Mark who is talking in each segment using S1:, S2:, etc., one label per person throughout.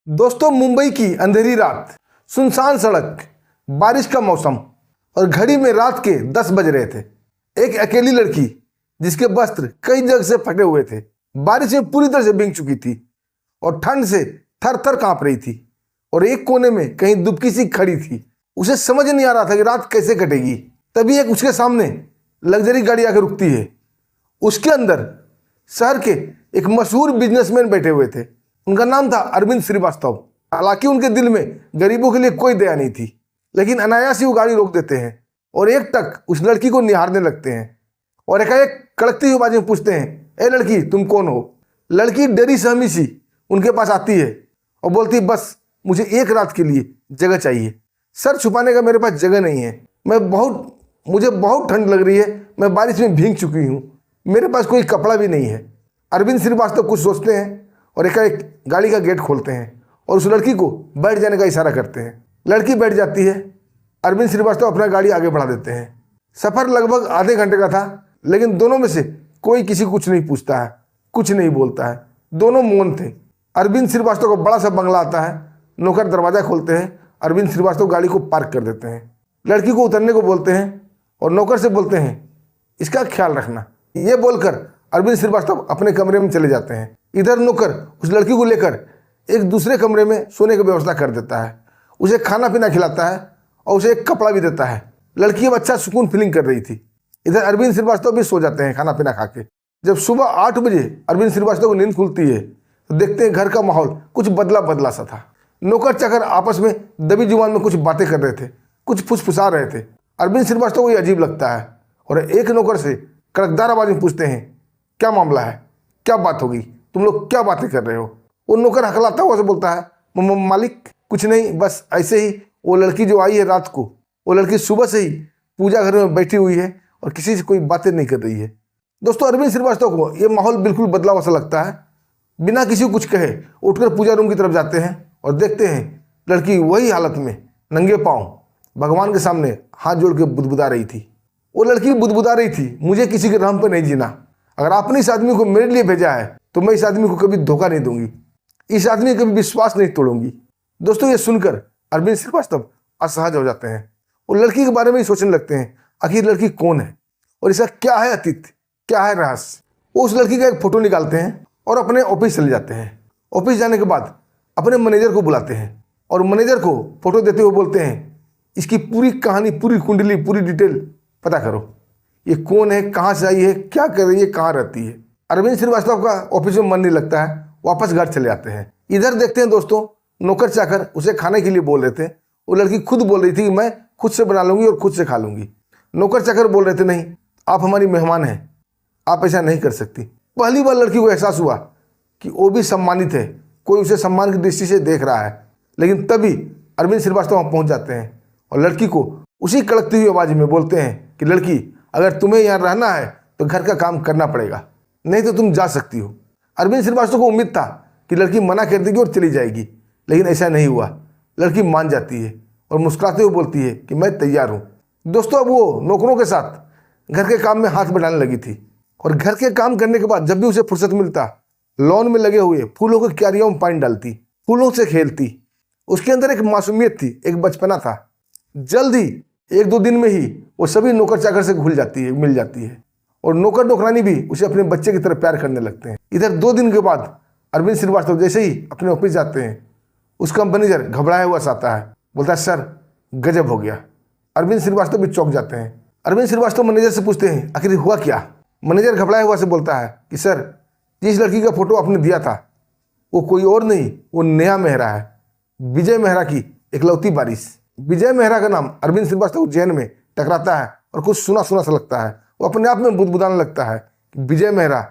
S1: दोस्तों, मुंबई की अंधेरी रात, सुनसान सड़क, बारिश का मौसम और घड़ी में रात के 10 बज रहे थे। एक अकेली लड़की जिसके वस्त्र कई जगह से फटे हुए थे, बारिश में पूरी तरह से भीग चुकी थी और ठंड से थर थर कांप रही थी और एक कोने में कहीं दुबकी सी खड़ी थी। उसे समझ नहीं आ रहा था कि रात कैसे कटेगी। तभी एक उसके सामने लग्जरी गाड़ी आकर रुकती है। उसके अंदर शहर के एक मशहूर बिजनेसमैन बैठे हुए थे। उनका नाम था अरविंद श्रीवास्तव। हालांकि उनके दिल में गरीबों के लिए कोई दया नहीं थी, लेकिन अनायास ही वो गाड़ी रोक देते हैं और एक टक उस लड़की को निहारने लगते हैं और एकाएक कड़कती हुई आवाज में पूछते हैं, ए लड़की, तुम कौन हो? लड़की डरी सहमी सी उनके पास आती है और बोलती, बस मुझे एक रात के लिए जगह चाहिए। सर छुपाने का मेरे पास जगह नहीं है। मुझे बहुत ठंड लग रही है। मैं बारिश में भीग चुकी हूँ। मेरे पास कोई कपड़ा भी नहीं है। अरविंद श्रीवास्तव कुछ सोचते हैं और एकाएक गाड़ी का गेट खोलते हैं और उस लड़की को बैठ जाने का इशारा करते हैं। लड़की बैठ जाती है। अरविंद श्रीवास्तव अपना गाड़ी आगे बढ़ा देते हैं। सफ़र लगभग आधे घंटे का था, लेकिन दोनों में से कोई किसी को कुछ नहीं पूछता है, कुछ नहीं बोलता है। दोनों मौन थे। अरविंद श्रीवास्तव को बड़ा सा बंगला आता है। नौकर दरवाज़ा खोलते हैं। अरविंद श्रीवास्तव गाड़ी को पार्क कर देते हैं। लड़की को उतरने को बोलते हैं और नौकर से बोलते हैं, इसका ख्याल रखना। ये बोलकर अरविंद श्रीवास्तव अपने कमरे में चले जाते हैं। इधर नौकर उस लड़की को लेकर एक दूसरे कमरे में सोने की व्यवस्था कर देता है। उसे खाना पीना खिलाता है और उसे एक कपड़ा भी देता है। लड़की अब अच्छा सुकून फीलिंग कर रही थी। इधर अरविंद श्रीवास्तव भी सो जाते हैं खाना पीना खा के। जब सुबह 8 बजे अरविंद श्रीवास्तव को नींद खुलती है तो देखते हैं घर का माहौल कुछ बदला बदला सा था। नौकर चाकर आपस में दबी जुबान में कुछ बातें कर रहे थे, कुछ फुसफुसा रहे थे। अरविंद श्रीवास्तव को ये अजीब लगता है और एक नौकर से कड़कदार आवाज में पूछते हैं, क्या मामला है? क्या बात होगी? तुम लोग क्या बातें कर रहे हो? वो नौकर हकलाता हुआ से बोलता है, मालिक कुछ नहीं, बस ऐसे ही। वो लड़की जो आई है रात को, वो लड़की सुबह से ही पूजा घर में बैठी हुई है और किसी से कोई बातें नहीं कर रही है। दोस्तों, अरविंद श्रीवास्तव को ये माहौल बिल्कुल बदला हुआ सा लगता है। बिना किसी को कुछ कहे उठकर पूजा रूम की तरफ जाते हैं और देखते हैं लड़की वही हालत में नंगे पाँव भगवान के सामने हाथ जोड़ के बुदबुदा रही थी। वो लड़की बुदबुदा रही थी, मुझे किसी के राम पर नहीं जीना। अगर आपने इस आदमी को मेरे लिए भेजा है तो मैं इस आदमी को कभी धोखा नहीं दूंगी, इस आदमी का कभी विश्वास नहीं तोड़ूंगी। दोस्तों, ये सुनकर अरविंद श्रीवास्तव असहज हो जाते हैं। वो लड़की के बारे में ही सोचने लगते हैं, आखिर लड़की कौन है और इसका क्या है अतीत, क्या है रहस्य। वो उस लड़की का एक फोटो निकालते हैं और अपने ऑफिस चले जाते हैं। ऑफिस जाने के बाद अपने मैनेजर को बुलाते हैं और मैनेजर को फोटो देते हुए बोलते हैं, इसकी पूरी कहानी, पूरी कुंडली, पूरी डिटेल पता करो। ये कौन है, कहाँ से आई है, क्या कर रही है, कहाँ रहती है। अरविंद श्रीवास्तव का ऑफिस में मन नहीं लगता है, वापस घर चले जाते हैं। इधर देखते हैं दोस्तों, नौकर चाकर उसे खाने के लिए बोल रहे थे। वो लड़की खुद बोल रही थी कि मैं खुद से बना लूंगी और खुद से खा लूंगी। नौकर चाकर बोल रहे थे, नहीं, आप हमारी मेहमान हैं, आप ऐसा नहीं कर सकती। पहली बार लड़की को एहसास हुआ कि वो भी सम्मानित है, कोई उसे सम्मान की दृष्टि से देख रहा है। लेकिन तभी अरविंद श्रीवास्तव वहाँ पहुँच जाते हैं और लड़की को उसी कड़कती हुई आवाज़ में बोलते हैं कि लड़की, अगर तुम्हें यहाँ रहना है तो घर का काम करना पड़ेगा, नहीं तो तुम जा सकती हो। अरविंद श्रीवास्तव को उम्मीद था कि लड़की मना कर देगी और चली जाएगी, लेकिन ऐसा नहीं हुआ। लड़की मान जाती है और मुस्कुराते हुए बोलती है कि मैं तैयार हूँ। दोस्तों, अब वो नौकरों के साथ घर के काम में हाथ बढ़ाने लगी थी और घर के काम करने के बाद जब भी उसे फुर्सत मिलता, लॉन में लगे हुए फूलों की क्यारियों में पानी डालती, फूलों से खेलती। उसके अंदर एक मासूमियत थी, एक बचपना था। जल्द ही 1-2 दिन में ही वो सभी नौकर चाकर से मिल जाती है और नौकर नौकरानी भी उसे अपने बच्चे की तरह प्यार करने लगते हैं। इधर 2 दिन के बाद अरविंद श्रीवास्तव जैसे ही अपने ऑफिस जाते हैं, उसका मैनेजर घबराया हुआ आता है, बोलता है, सर गजब हो गया। अरविंद श्रीवास्तव भी चौंक जाते हैं। अरविंद श्रीवास्तव मैनेजर से पूछते हैं, आखिर हुआ क्या? मैनेजर घबराया हुआ से बोलता है कि सर, जिस लड़की का फोटो आपने दिया था वो कोई और नहीं, वो नेहा मेहरा है, विजय मेहरा की इकलौती वारिस। विजय मेहरा का नाम अरविंद श्रीवास्तव उज्जैन में टकराता है और कुछ सुना सुना सा लगता है। वो अपने आप में बुदबुदाने लगता है कि विजय मेहरा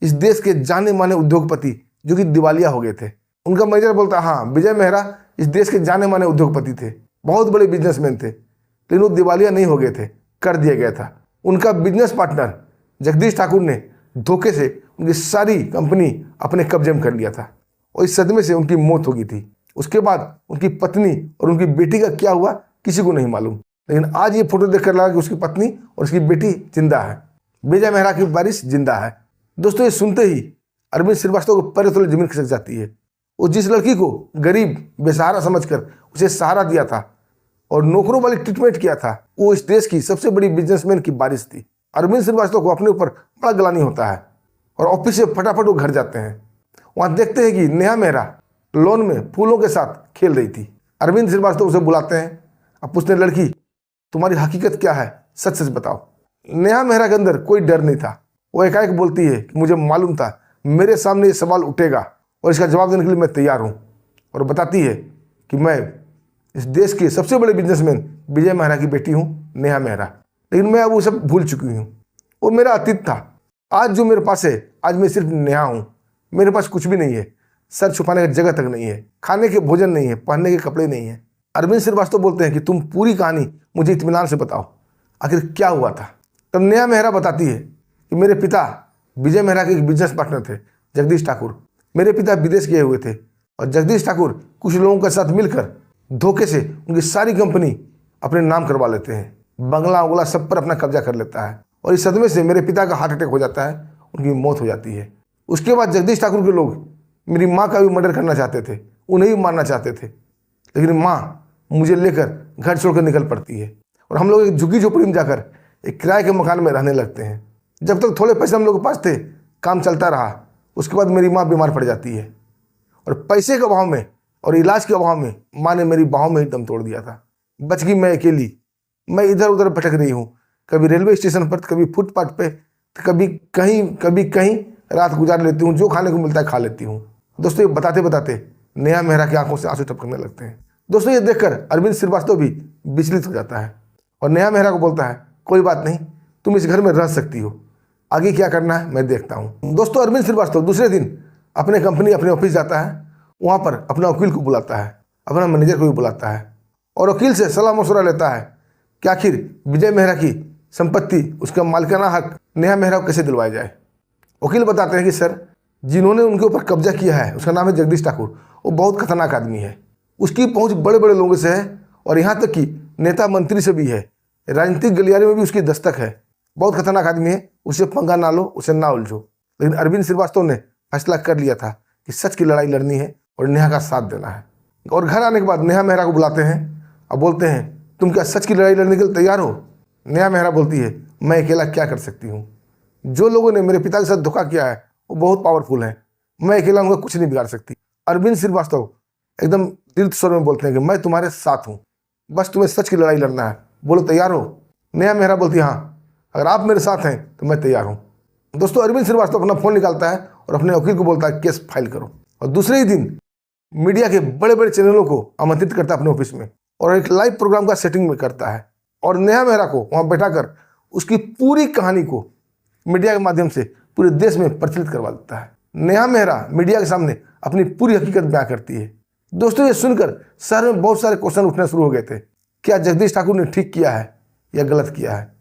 S1: इस देश के जाने माने उद्योगपति जो कि दिवालिया हो गए थे। उनका मैनेजर बोलता है, हाँ, विजय मेहरा इस देश के जाने माने उद्योगपति थे, बहुत बड़े बिजनेसमैन थे, लेकिन वो दिवालिया नहीं हो गए थे, कर दिया गया था। उनका बिजनेस पार्टनर जगदीश ठाकुर ने धोखे से उनकी सारी कंपनी अपने कब्जे में कर लिया था और इस सदमे से उनकी मौत हो गई थी। उसके बाद उनकी पत्नी और उनकी बेटी का क्या हुआ किसी को नहीं मालूम, लेकिन आज ये फोटो देखकर लगा कि उसकी पत्नी और उसकी बेटी जिंदा है, विजय मेहरा की वारिस जिंदा है। दोस्तों, ये सुनते ही अरविंद श्रीवास्तव को पैर तले जमीन खिसक जाती है। वो जिस लड़की को गरीब बेसहारा समझकर उसे सहारा दिया था और नौकरों वाली ट्रीटमेंट किया था, वो इस देश की सबसे बड़ी बिजनेसमैन की बारिश थी। अरविंद श्रीवास्तव को अपने ऊपर बड़ा ग्लानि होता है और ऑफिस से फटाफट वो घर जाते हैं। वहाँ देखते हैं कि नेहा मेहरा लॉन में फूलों के साथ खेल रही थी। अरविंद श्रीवास्तव उसे बुलाते हैं। अब पूछते हैं, लड़की तुम्हारी हकीकत क्या है, सच सच बताओ। नेहा मेहरा के अंदर कोई डर नहीं था। वो एकाएक बोलती है कि मुझे मालूम था मेरे सामने ये सवाल उठेगा और इसका जवाब देने के लिए मैं तैयार हूँ। और बताती है कि मैं इस देश के सबसे बड़े बिजनेसमैन विजय मेहरा की बेटी हूँ, नेहा मेहरा। लेकिन मैं अब वो सब भूल चुकी हूँ। वो मेरा अतीत था। आज जो मेरे पास है, आज मैं सिर्फ नेहा हूँ। मेरे पास कुछ भी नहीं है। सर छुपाने की जगह तक नहीं है, खाने के भोजन नहीं है, पहनने के कपड़े नहीं है। अरविंद श्रीवास्तव बोलते हैं कि तुम पूरी कहानी मुझे इत्मीनान से बताओ, आखिर क्या हुआ था। तब नेहा मेहरा बताती है कि मेरे पिता विजय मेहरा के एक बिजनेस पार्टनर थे, जगदीश ठाकुर। मेरे पिता विदेश गए हुए थे और जगदीश ठाकुर कुछ लोगों के साथ मिलकर धोखे से उनकी सारी कंपनी अपने नाम करवा लेते हैं। बंगला उंगला सब पर अपना कब्जा कर लेता है और इस सदमे से मेरे पिता का हार्ट अटैक हो जाता है, उनकी मौत हो जाती है। उसके बाद जगदीश ठाकुर के लोग मेरी माँ का भी मर्डर करना चाहते थे, उन्हें भी मारना चाहते थे। लेकिन माँ मुझे लेकर घर छोड़कर निकल पड़ती है और हम लोग एक झुग्गी झोपड़ी में जाकर एक किराए के मकान में रहने लगते हैं। जब तक थोड़े पैसे हम लोग के पास थे, काम चलता रहा। उसके बाद मेरी माँ बीमार पड़ जाती है और पैसे के अभाव में और इलाज के अभाव में माँ ने मेरी बाहों में ही दम तोड़ दिया था। बच गई मैं अकेली। मैं इधर उधर भटक रही हूँ, कभी रेलवे स्टेशन पर, कभी फुटपाथ पे, कभी कहीं रात गुजार लेती हूँ। जो खाने को मिलता है खा लेती हूँ। दोस्तों, ये बताते बताते नेहा मेहरा की आंखों से आंसू टपकने लगते हैं। दोस्तों, ये देखकर अरविंद श्रीवास्तव भी विचलित हो जाता है और नेहा मेहरा को बोलता है, कोई बात नहीं, तुम इस घर में रह सकती हो, आगे क्या करना है मैं देखता हूँ। दोस्तों, अरविंद श्रीवास्तव दूसरे दिन अपने कंपनी अपने ऑफिस जाता है। वहाँ पर अपना वकील को बुलाता है, अपना मैनेजर को भी बुलाता है और वकील से सलाह मशवरा लेता है कि आखिर विजय मेहरा की संपत्ति, उसका मालिकाना हक नेहा मेहरा को कैसे दिलवाया जाए। वकील बताते हैं कि सर, जिन्होंने उनके ऊपर कब्जा किया है उसका नाम है जगदीश ठाकुर। वो बहुत खतरनाक आदमी है। उसकी पहुंच बड़े बड़े लोगों से है और यहाँ तक कि नेता मंत्री से भी है। राजनीतिक गलियारे में भी उसकी दस्तक है। बहुत खतरनाक आदमी है, उसे पंगा ना लो, उसे ना उलझो। लेकिन अरविंद श्रीवास्तव ने फैसला कर लिया था कि सच की लड़ाई लड़नी है और नेहा का साथ देना है। और घर आने के बाद नेहा मेहरा को बुलाते हैं और बोलते हैं, तुम क्या सच की लड़ाई लड़ने के लिए तैयार हो। नेहा मेहरा बोलती है, मैं अकेला क्या कर सकती हूँ। जो लोगों ने मेरे पिता के साथ धोखा किया है वो बहुत पावरफुल है, मैं अकेला उनका कुछ नहीं बिगाड़ सकती। अरविंद श्रीवास्तव एकदम दृढ़ स्वर में बोलते हैं कि मैं तुम्हारे साथ हूँ, बस तुम्हें सच की लड़ाई लड़ना है, बोलो तैयार हो। नेहा मेहरा बोलती है, हाँ, अगर आप मेरे साथ हैं तो मैं तैयार हूँ। दोस्तों, अरविंद श्रीवास्तव अपना फ़ोन निकालता है और अपने वकील को बोलता है केस फाइल करो। और दूसरे ही दिन मीडिया के बड़े बड़े चैनलों को आमंत्रित करता है अपने ऑफिस में और एक लाइव प्रोग्राम का सेटिंग में करता है और नेहा मेहरा को वहाँ बैठाकर उसकी पूरी कहानी को मीडिया के माध्यम से पूरे देश में प्रचलित करवा देता है। नेहा मेहरा मीडिया के सामने अपनी पूरी हकीकत बयां करती है। दोस्तों, ये सुनकर शहर में बहुत सारे क्वेश्चन उठने शुरू हो गए थे। क्या जगदीश ठाकुर ने ठीक किया है या गलत किया है?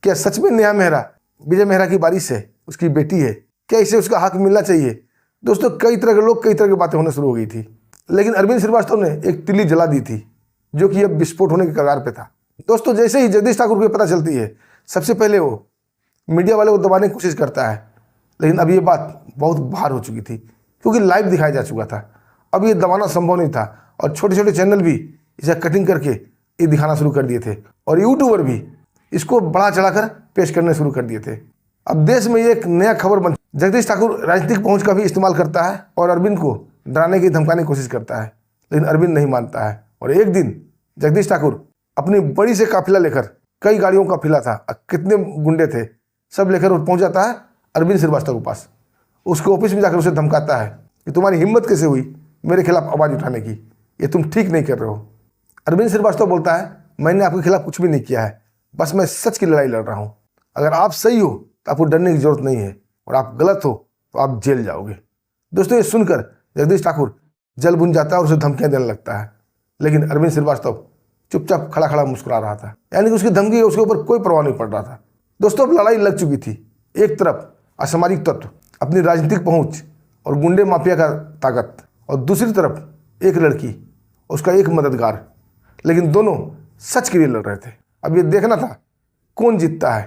S1: क्या सच में नेहा मेहरा विजय मेहरा की वारिस है, उसकी बेटी है? क्या इसे उसका हक मिलना चाहिए? दोस्तों, कई तरह के लोग, कई तरह की बातें होने शुरू हो गई थी। लेकिन अरविंद श्रीवास्तव ने एक तिल्ली जला दी थी जो कि अब विस्फोट होने के कगार पे था। दोस्तों, जैसे ही जगदीश ठाकुर को पता चलती है, सबसे पहले वो मीडिया वाले को दबाने की कोशिश करता है। लेकिन अब ये बात बहुत बाहर हो चुकी थी क्योंकि लाइव दिखाया जा चुका था। अब ये दबाना संभव नहीं था और छोटे छोटे चैनल भी इसे कटिंग करके ये दिखाना शुरू कर दिए थे और यूट्यूबर भी इसको बढ़ा चढ़ाकर पेश करने शुरू कर दिए थे। अब देश में ये एक नया खबर बन, जगदीश ठाकुर राजनीतिक पहुंच का भी इस्तेमाल करता है और अरविंद को डराने की धमकाने की कोशिश करता है। लेकिन अरविंद नहीं मानता है और एक दिन जगदीश ठाकुर अपनी बड़ी से काफिला लेकर, कई गाड़ियों का काफिला था, कितने गुंडे थे, सब लेकर वो पहुंच जाता है अरविंद श्रीवास्तव के पास। उसके ऑफिस में जाकर उसे धमकाता है कि तुम्हारी हिम्मत कैसे हुई मेरे खिलाफ आवाज़ उठाने की, ये तुम ठीक नहीं कर रहे हो। अरविंद श्रीवास्तव बोलता है, मैंने आपके खिलाफ कुछ भी नहीं किया है, बस मैं सच की लड़ाई लड़ रहा हूँ। अगर आप सही हो तो आपको डरने की जरूरत नहीं है और आप गलत हो तो आप जेल जाओगे। दोस्तों, ये सुनकर जगदीश ठाकुर जल बुन जाता है और उसे धमकियाँ देने लगता है। लेकिन अरविंद श्रीवास्तव चुपचाप खड़ा खड़ा मुस्कुरा रहा था, यानी कि उसकी धमकी उसके ऊपर कोई परवाह नहीं पड़ रहा था। दोस्तों, अब लड़ाई लग चुकी थी। एक तरफ असामाजिक तत्व, अपनी राजनीतिक पहुंच और गुंडे माफिया का ताकत, और दूसरी तरफ एक लड़की, उसका एक मददगार। लेकिन दोनों सच के लिए लड़ रहे थे। अब ये देखना था कौन जीतता है।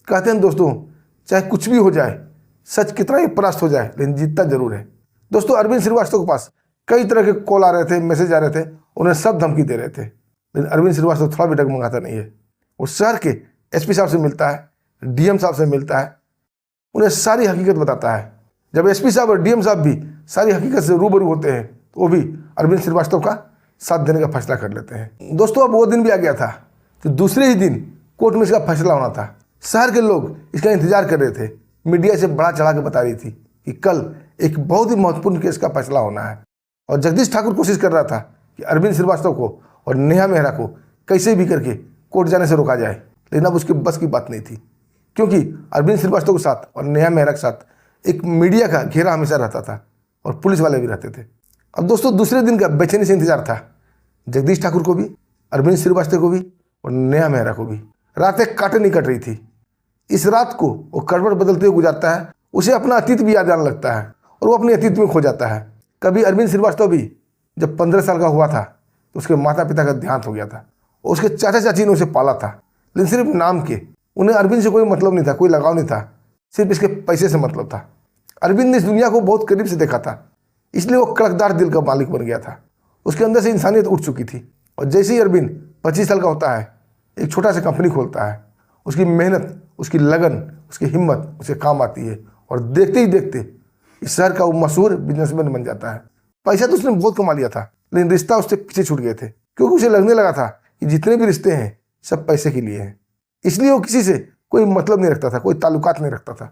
S1: कहते हैं दोस्तों, चाहे कुछ भी हो जाए, सच कितना ही परास्त हो जाए, लेकिन जीतता जरूर है। दोस्तों, अरविंद श्रीवास्तव के पास कई तरह के कॉल आ रहे थे, मैसेज आ रहे थे, उन्हें सब धमकी दे रहे थे। लेकिन अरविंद श्रीवास्तव थोड़ा भी डगमगाता नहीं है। वो शहर के एसपी साहब से मिलता है, डीएम साहब से मिलता है, उन्हें सारी हकीकत बताता है। जब एसपी साहब और डीएम साहब भी सारी हकीकत से रूबरू होते हैं तो वो भी अरविंद श्रीवास्तव का साथ देने का फैसला कर लेते हैं। दोस्तों, अब वो दिन भी आ गया था कि दूसरे ही दिन कोर्ट में इसका फैसला होना था। शहर के लोग इसका इंतजार कर रहे थे। मीडिया से बढ़ा चढ़ा के बता रही थी कि कल एक बहुत ही महत्वपूर्ण केस का फैसला होना है। और जगदीश ठाकुर कोशिश कर रहा था कि अरविंद श्रीवास्तव को और नेहा मेहरा को कैसे भी करके कोर्ट जाने से रोका जाए। लेकिन अब उसके बस की बात नहीं थी, क्योंकि अरविंद श्रीवास्तव के साथ और नेहा मेहरा के साथ एक मीडिया का घेरा हमेशा रहता था और पुलिस वाले भी रहते थे। अब दोस्तों, दूसरे दिन का बेचैनी से इंतजार था जगदीश ठाकुर को भी, अरविंद श्रीवास्तव को भी और नेहा मेहरा को भी। रातें काटे नहीं कट रही थी। इस रात को वो करवट बदलते हुए गुजारता है। उसे अपना अतीत भी याद आने लगता है और वो अपने अतीत में खो जाता है। कभी अरविंद श्रीवास्तव भी जब 15 साल का हुआ था तो उसके माता पिता का देहांत हो गया था। उसके चाचा चाची ने उसे पाला था, लेकिन सिर्फ नाम के। उन्हें अरविंद से कोई मतलब नहीं था, कोई लगाव नहीं था, सिर्फ इसके पैसे से मतलब था। अरविंद ने इस दुनिया को बहुत करीब से देखा था, इसलिए वो कड़कदार दिल का मालिक बन गया था। उसके अंदर से इंसानियत उठ चुकी थी। और जैसे ही अरविंद 25 साल का होता है, एक छोटा सा कंपनी खोलता है। उसकी मेहनत, उसकी लगन, उसकी हिम्मत उसे काम आती है और देखते ही देखते इस शहर का वो मशहूर बिजनेसमैन बन जाता है। पैसा तो उसने बहुत कमा लिया था, लेकिन रिश्ता उससे पीछे छूट गए थे, क्योंकि उसे लगने लगा था कि जितने भी रिश्ते हैं सब पैसे के लिए हैं। इसलिए वो किसी से कोई मतलब नहीं रखता था, कोई ताल्लुकात नहीं रखता था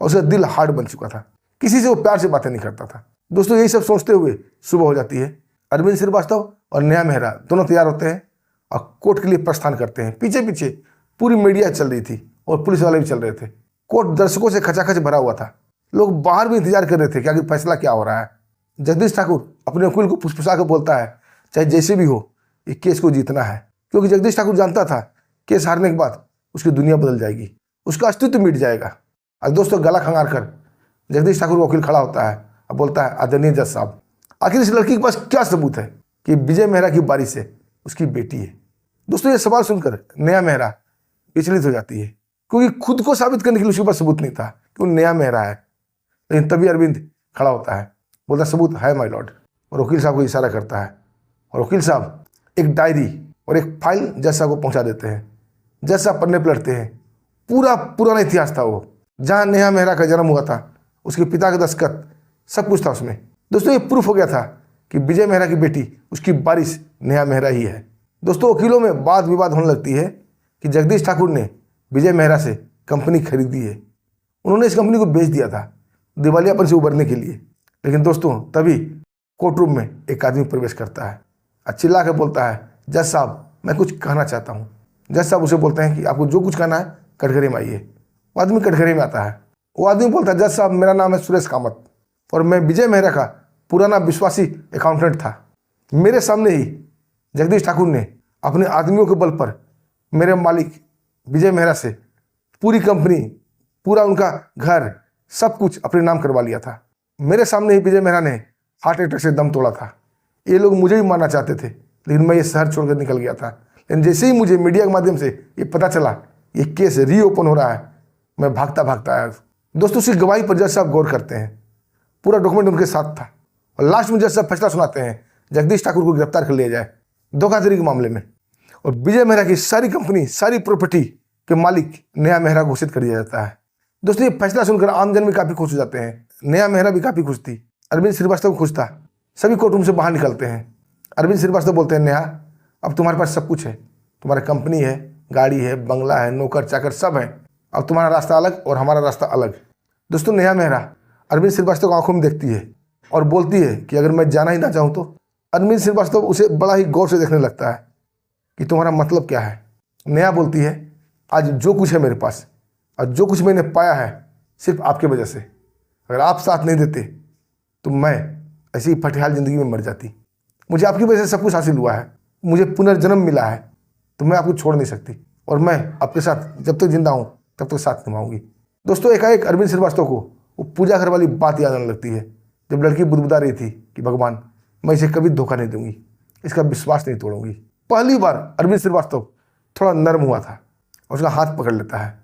S1: और उसका दिल हार्ड बन चुका था। किसी से वो प्यार से बातें नहीं करता था। दोस्तों, यही सब सोचते हुए सुबह हो जाती है। अरविंद श्रीवास्तव और नेहा मेहरा दोनों तैयार होते हैं और कोर्ट के लिए प्रस्थान करते हैं। पीछे पीछे पूरी मीडिया चल रही थी और पुलिस वाले भी चल रहे थे। कोर्ट दर्शकों से खचाखच भरा हुआ था। लोग बाहर भी इंतजार कर रहे थे कि आखिर फैसला क्या हो रहा है। जगदीश ठाकुर अपने वकील को फुसफुसा कर बोलता है, चाहे जैसे भी हो, ये केस को जीतना है। क्योंकि जगदीश ठाकुर जानता था केस हारने के बाद उसकी दुनिया बदल जाएगी, उसका अस्तित्व मिट जाएगा। और दोस्तों, गला खंगार कर जगदीश ठाकुर वकील खड़ा होता है और बोलता है, आदरणीय जज साहब, आखिर इस लड़की के पास क्या सबूत है कि विजय मेहरा की बारिश से उसकी बेटी है। दोस्तों, ये सवाल सुनकर नेहा मेहरा विचलित हो जाती है, क्योंकि खुद को साबित करने के लिए उसके पास सबूत नहीं था कि वो नेहा मेहरा है। लेकिन तभी अरविंद खड़ा होता है, बोलता, सबूत है माय लॉर्ड। और वकील साहब को इशारा करता है और वकील साहब एक डायरी और एक फाइल जज साहब को पहुंचा देते हैं। जज साहब पढ़ने पलटते हैं। पूरा पुराना इतिहास था वो, जहाँ नेहा मेहरा का जन्म हुआ था, उसके पिता का दस्तखत, सब कुछ था उसमें। दोस्तों, ये प्रूफ हो गया था कि विजय मेहरा की बेटी, उसकी बारिश नेहा मेहरा ही है। दोस्तों, वकीलों में वाद विवाद होने लगती है कि जगदीश ठाकुर ने विजय मेहरा से कंपनी खरीदी है। उन्होंने इस कंपनी को बेच दिया था दिवालियापन से उबरने के लिए। लेकिन दोस्तों, तभी कोर्ट रूम में एक आदमी प्रवेश करता है और चिल्ला कर बोलता है, जज साहब, मैं कुछ कहना चाहता हूँ। जज साहब उसे बोलते हैं कि आपको जो कुछ कहना है कटघरे में आइए। वो आदमी कटघरे में आता है। वो आदमी बोलता है, जज साहब, मेरा नाम है सुरेश कामत और मैं विजय मेहरा का पुराना विश्वासी अकाउंटेंट था। मेरे सामने ही जगदीश ठाकुर ने अपने आदमियों के बल पर मेरे मालिक विजय मेहरा से पूरी कंपनी, पूरा उनका घर, सब कुछ अपने नाम करवा लिया था। मेरे सामने ही विजय मेहरा ने हार्ट अटैक से दम तोड़ा था। ये लोग मुझे भी मारना चाहते थे, लेकिन मैं ये शहर छोड़कर निकल गया था। लेकिन जैसे ही मुझे मीडिया के माध्यम से ये पता चला ये केस रीओपन हो रहा है, मैं भागता भागता आया। दोस्तों, उसकी गवाही पर जज साहब गौर करते हैं। पूरा डॉक्यूमेंट उनके साथ था और लास्ट में जज साहब फैसला सुनाते हैं, जगदीश ठाकुर को गिरफ्तार कर लिया जाए धोखाधड़ी के मामले में और विजय मेहरा की सारी कंपनी, सारी प्रॉपर्टी के मालिक नेहा मेहरा घोषित कर दिया जाता है। दोस्तों, ये फैसला सुनकर आम जन भी काफ़ी खुश हो जाते हैं। नेहा मेहरा भी काफ़ी खुश थी, अरविंद श्रीवास्तव खुश था। सभी कोर्ट रूम से बाहर निकलते हैं। अरविंद श्रीवास्तव बोलते हैं, नेहा, अब तुम्हारे पास सब कुछ है, तुम्हारी कंपनी है, गाड़ी है, बंगला है, नौकर चाकर सब है। अब तुम्हारा रास्ता अलग और हमारा रास्ता अलग। दोस्तों, नेहा मेहरा अरविंद श्रीवास्तव को आंखों में देखती है और बोलती है कि अगर मैं जाना ही ना चाहूँ तो। अरविंद श्रीवास्तव उसे बड़ा ही गौर से देखने लगता है कि तुम्हारा मतलब क्या है। नेहा बोलती है, आज जो कुछ है मेरे पास और जो कुछ मैंने पाया है सिर्फ आपके वजह से। अगर आप साथ नहीं देते तो मैं ऐसी ही फटहाल ज़िंदगी में मर जाती। मुझे आपकी वजह से सब कुछ हासिल हुआ है, मुझे पुनर्जन्म मिला है, तो मैं आपको छोड़ नहीं सकती और मैं आपके साथ जब तक जिंदा हूँ तब तक साथ निभाऊंगी। दोस्तों, एकाएक अरविंद श्रीवास्तव को वो पूजा घर वाली बात याद आने लगती है, जब लड़की बुदबुदा रही थी कि भगवान, मैं इसे कभी धोखा नहीं दूंगी, इसका विश्वास नहीं तोड़ूंगी। पहली बार अरविंद श्रीवास्तव थोड़ा नर्म हुआ था और उसका हाथ पकड़ लेता है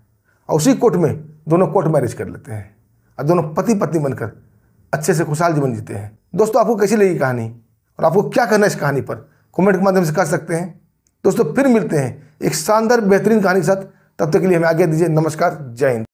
S1: और उसी कोर्ट में दोनों कोर्ट मैरिज कर लेते हैं और दोनों पति पत्नी बनकर अच्छे से खुशहाल जीवन जीते हैं। दोस्तों, आपको कैसी लगी कहानी और आपको क्या करना है इस कहानी पर, कमेंट के माध्यम से कर सकते हैं। दोस्तों, फिर मिलते हैं एक शानदार बेहतरीन कहानी के साथ। तब तक के लिए हमें आज्ञा दीजिए। नमस्कार, जय हिंद।